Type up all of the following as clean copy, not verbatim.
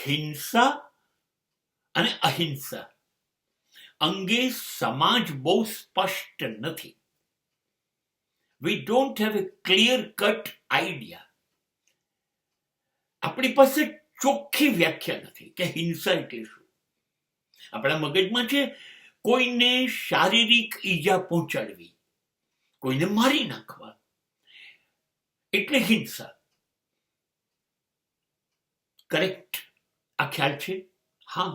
હિંસા અને અહિંસા અંગે સમાજ બહુ સ્પષ્ટ નથી. We don't have a clear cut idea. આપણી પાસે ચોખ્ખી વ્યાખ્યા નથી કે હિંસા એટલે શું. આપણા મગજમાં છે કોઈને શારીરિક ઈજા પહોંચાડવી, કોઈને મારી નાખવા એટલે હિંસા. કરેક્ટ? આ ખ્યાલ છે? હા.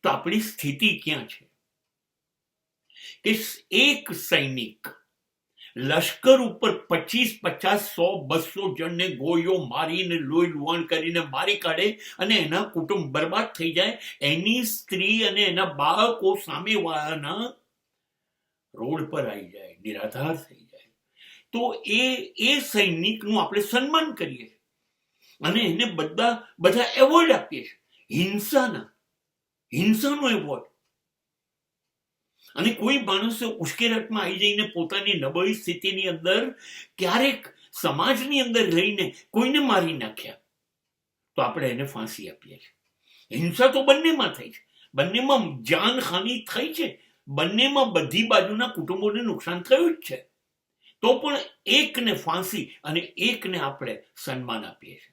તો આપણી સ્થિતિ ક્યાં છે કે એક સૈનિક લશ્કર ઉપર 25, 50, 100, 200 જણને ગોળીઓ મારીને લોહી લુહાણ કરીને મારી કાઢે અને એના કુટુંબ બરબાદ થઈ જાય, એની સ્ત્રી અને એના બાળકો સામેવાળાના રોડ પર આવી જાય, નિરાધાર થઈ જાય, તો એ સૈનિકનું આપણે સન્માન કરીએ અને એને બધા એવોર્ડ આપીએ છીએ, હિંસાનો એવોર્ડ. અને કોઈ માણસે ઉશ્કેરાટમાં આવી જઈને પોતાની નબળી સ્થિતિની અંદર ક્યારેક સમાજની અંદર રહીને કોઈને મારી નાખ્યા તો આપણે એને ફાંસી આપીએ છીએ. હિંસા તો બંનેમાં થઈ છે, બંનેમાં જાનહાનિ થઈ છે, બંનેમાં બધી બાજુના કુટુંબોને નુકસાન થયું જ છે, તો પણ એકને ફાંસી અને એકને આપણે સન્માન આપીએ છીએ.